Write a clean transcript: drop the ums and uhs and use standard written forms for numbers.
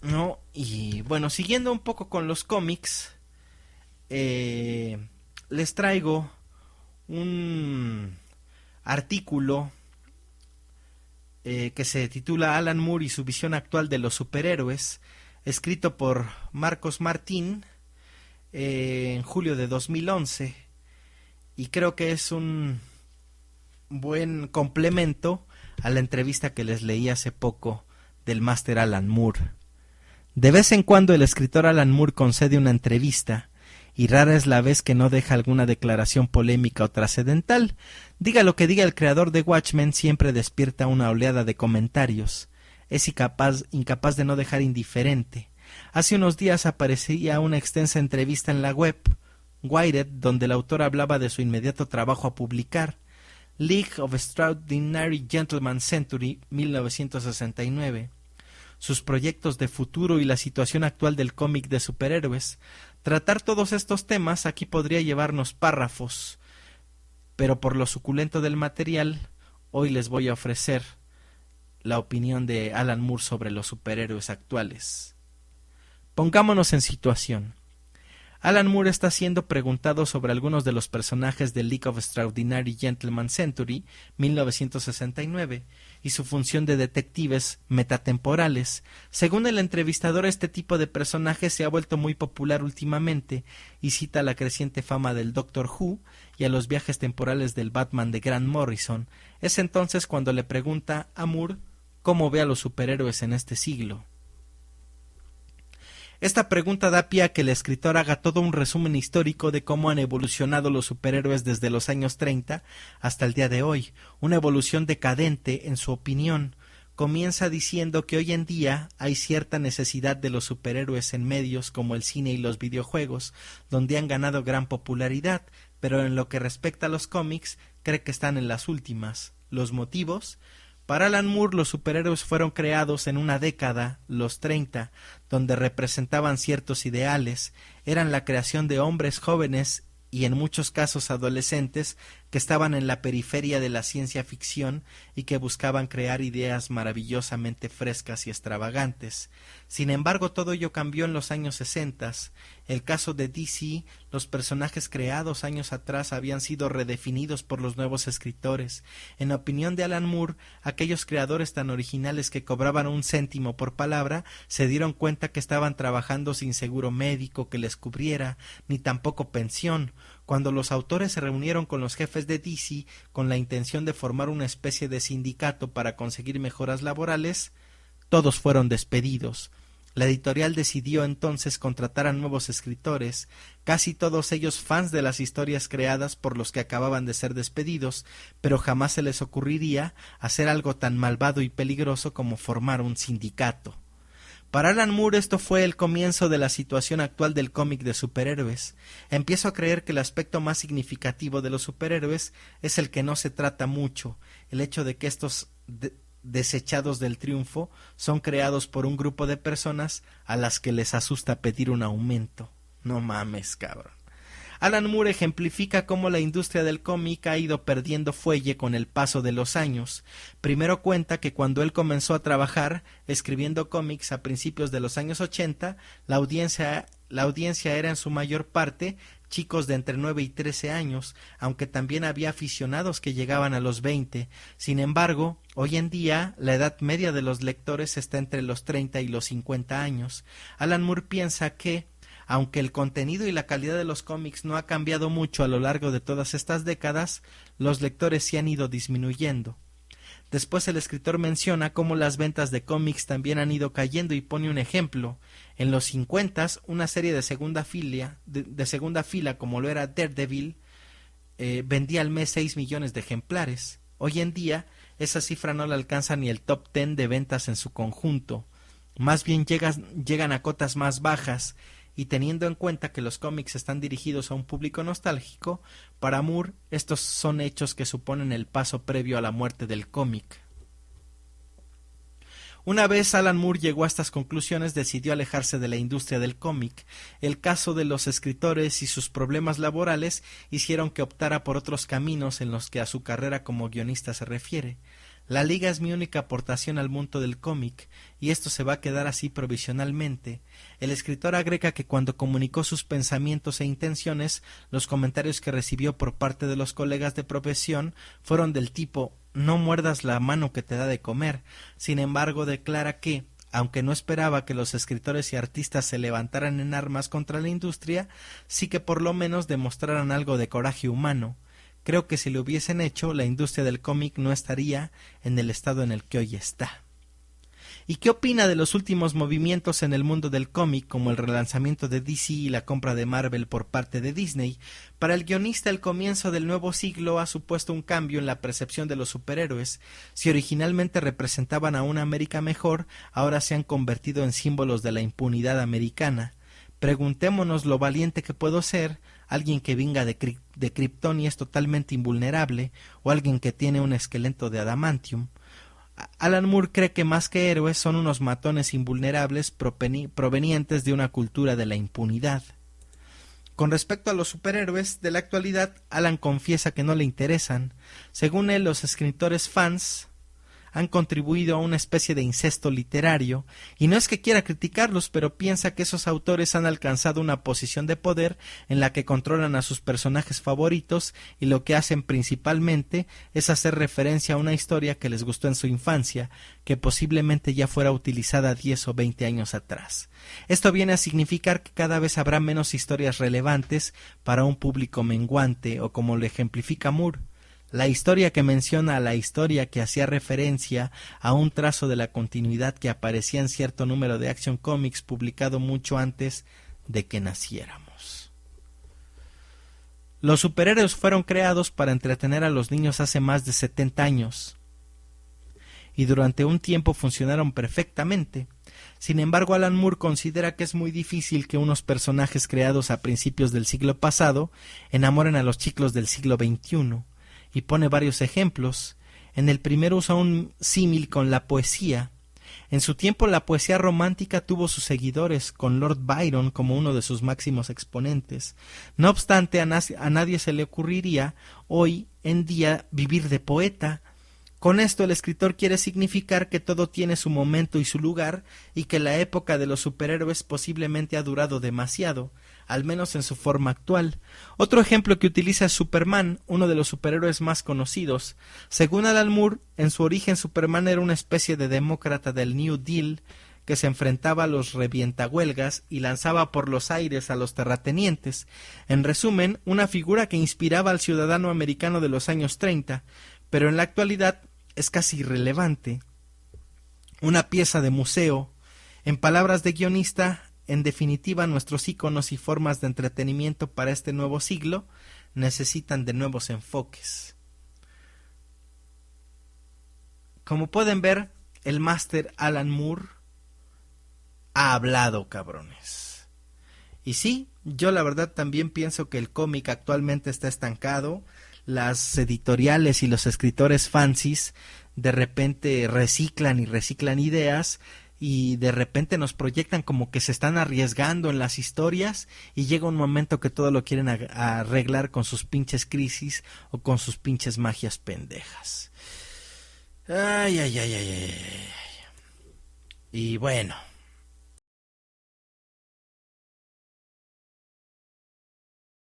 ¿no? Y bueno, siguiendo un poco con los cómics, les traigo un artículo que se titula Alan Moore y su visión actual de los superhéroes, escrito por Marcos Martín en julio de 2011, y creo que es un buen complemento a la entrevista que les leí hace poco del máster Alan Moore. De vez en cuando el escritor Alan Moore concede una entrevista, y rara es la vez que no deja alguna declaración polémica o trascendental. Diga lo que diga, el creador de Watchmen siempre despierta una oleada de comentarios. Es incapaz de no dejar indiferente. Hace unos días aparecía una extensa entrevista en la web Wired, donde el autor hablaba de su inmediato trabajo a publicar, League of Extraordinary Gentlemen Century 1969, sus proyectos de futuro y la situación actual del cómic de superhéroes. Tratar todos estos temas aquí podría llevarnos párrafos, pero por lo suculento del material, hoy les voy a ofrecer la opinión de Alan Moore sobre los superhéroes actuales. Pongámonos en situación. Alan Moore está siendo preguntado sobre algunos de los personajes de League of Extraordinary Gentlemen Century 1969 y su función de detectives metatemporales. Según el entrevistador, este tipo de personajes se ha vuelto muy popular últimamente y cita la creciente fama del Doctor Who y a los viajes temporales del Batman de Grant Morrison. Es entonces cuando le pregunta a Moore cómo ve a los superhéroes en este siglo. Esta pregunta da pie a que el escritor haga todo un resumen histórico de cómo han evolucionado los superhéroes desde los años 30 hasta el día de hoy, una evolución decadente, en su opinión. Comienza diciendo que hoy en día hay cierta necesidad de los superhéroes en medios como el cine y los videojuegos, donde han ganado gran popularidad, pero en lo que respecta a los cómics, cree que están en las últimas. ¿Los motivos? Para Alan Moore, los superhéroes fueron creados en una década, los 30, donde representaban ciertos ideales, eran la creación de hombres jóvenes y en muchos casos adolescentes que estaban en la periferia de la ciencia ficción y que buscaban crear ideas maravillosamente frescas y extravagantes. Sin embargo, todo ello cambió en los años 60. El caso de DC, los personajes creados años atrás habían sido redefinidos por los nuevos escritores. En opinión de Alan Moore, aquellos creadores tan originales que cobraban un céntimo por palabra se dieron cuenta que estaban trabajando sin seguro médico que les cubriera, ni tampoco pensión. Cuando los autores se reunieron con los jefes de DC con la intención de formar una especie de sindicato para conseguir mejoras laborales, todos fueron despedidos. La editorial decidió entonces contratar a nuevos escritores, casi todos ellos fans de las historias creadas por los que acababan de ser despedidos, pero jamás se les ocurriría hacer algo tan malvado y peligroso como formar un sindicato. Para Alan Moore esto fue el comienzo de la situación actual del cómic de superhéroes. Empiezo a creer que el aspecto más significativo de los superhéroes es el que no se trata mucho, el hecho de que estos desechados del triunfo son creados por un grupo de personas a las que les asusta pedir un aumento. No mames, cabrón. Alan Moore ejemplifica cómo la industria del cómic ha ido perdiendo fuelle con el paso de los años. Primero cuenta que cuando él comenzó a trabajar escribiendo cómics a principios de los años 80, la audiencia era en su mayor parte chicos de entre 9 y 13 años, aunque también había aficionados que llegaban a los 20. Sin embargo, hoy en día la edad media de los lectores está entre los 30 y los 50 años. Alan Moore piensa que aunque el contenido y la calidad de los cómics no ha cambiado mucho a lo largo de todas estas décadas, los lectores sí han ido disminuyendo. Después el escritor menciona cómo las ventas de cómics también han ido cayendo y pone un ejemplo. En los 50, una serie de segunda fila como lo era Daredevil vendía al mes 6 millones de ejemplares. Hoy en día esa cifra no la alcanza ni el top 10 de ventas en su conjunto. Más bien llegan a cotas más bajas. Y teniendo en cuenta que los cómics están dirigidos a un público nostálgico, para Moore estos son hechos que suponen el paso previo a la muerte del cómic. Una vez Alan Moore llegó a estas conclusiones, decidió alejarse de la industria del cómic. El caso de los escritores y sus problemas laborales hicieron que optara por otros caminos en los que a su carrera como guionista se refiere. La Liga es mi única aportación al mundo del cómic, y esto se va a quedar así provisionalmente. El escritor agrega que cuando comunicó sus pensamientos e intenciones, los comentarios que recibió por parte de los colegas de profesión fueron del tipo «no muerdas la mano que te da de comer». Sin embargo, declara que, aunque no esperaba que los escritores y artistas se levantaran en armas contra la industria, sí que por lo menos demostraran algo de coraje humano. Creo que si lo hubiesen hecho, la industria del cómic no estaría en el estado en el que hoy está. ¿Y qué opina de los últimos movimientos en el mundo del cómic, como el relanzamiento de DC y la compra de Marvel por parte de Disney? Para el guionista, el comienzo del nuevo siglo ha supuesto un cambio en la percepción de los superhéroes. Si originalmente representaban a una América mejor, ahora se han convertido en símbolos de la impunidad americana. Preguntémonos lo valiente que puedo ser, alguien que venga de Krypton y es totalmente invulnerable, o alguien que tiene un esqueleto de adamantium. Alan Moore cree que más que héroes son unos matones invulnerables provenientes de una cultura de la impunidad. Con respecto a los superhéroes de la actualidad, Alan confiesa que no le interesan. Según él, los escritores fans han contribuido a una especie de incesto literario, y no es que quiera criticarlos, pero piensa que esos autores han alcanzado una posición de poder en la que controlan a sus personajes favoritos, y lo que hacen principalmente es hacer referencia a una historia que les gustó en su infancia, que posiblemente ya fuera utilizada 10 o 20 años atrás. Esto viene a significar que cada vez habrá menos historias relevantes para un público menguante, o como lo ejemplifica Moore, la historia que menciona a la historia que hacía referencia a un trazo de la continuidad que aparecía en cierto número de Action Comics publicado mucho antes de que naciéramos. Los superhéroes fueron creados para entretener a los niños hace más de 70 años, y durante un tiempo funcionaron perfectamente. Sin embargo, Alan Moore considera que es muy difícil que unos personajes creados a principios del siglo pasado enamoren a los chicos del siglo XXI. Y pone varios ejemplos. En el primero usa un símil con la poesía. En su tiempo la poesía romántica tuvo sus seguidores, con Lord Byron como uno de sus máximos exponentes. No obstante, a nadie se le ocurriría hoy en día vivir de poeta. Con esto el escritor quiere significar que todo tiene su momento y su lugar, y que la época de los superhéroes posiblemente ha durado demasiado, al menos en su forma actual. Otro ejemplo que utiliza es Superman, uno de los superhéroes más conocidos. Según Alan Moore, en su origen Superman era una especie de demócrata del New Deal que se enfrentaba a los revientahuelgas y lanzaba por los aires a los terratenientes. En resumen, una figura que inspiraba al ciudadano americano de los años 30, pero en la actualidad es casi irrelevante. Una pieza de museo. En palabras de guionista, en definitiva, nuestros íconos y formas de entretenimiento para este nuevo siglo necesitan de nuevos enfoques. Como pueden ver, el máster Alan Moore ha hablado, cabrones. Y sí, yo la verdad también pienso que el cómic actualmente está estancado. Las editoriales y los escritores fancies de repente reciclan y reciclan ideas, y de repente nos proyectan como que se están arriesgando en las historias, y llega un momento que todo lo quieren arreglar con sus pinches crisis o con sus pinches magias pendejas. Ay. Y bueno,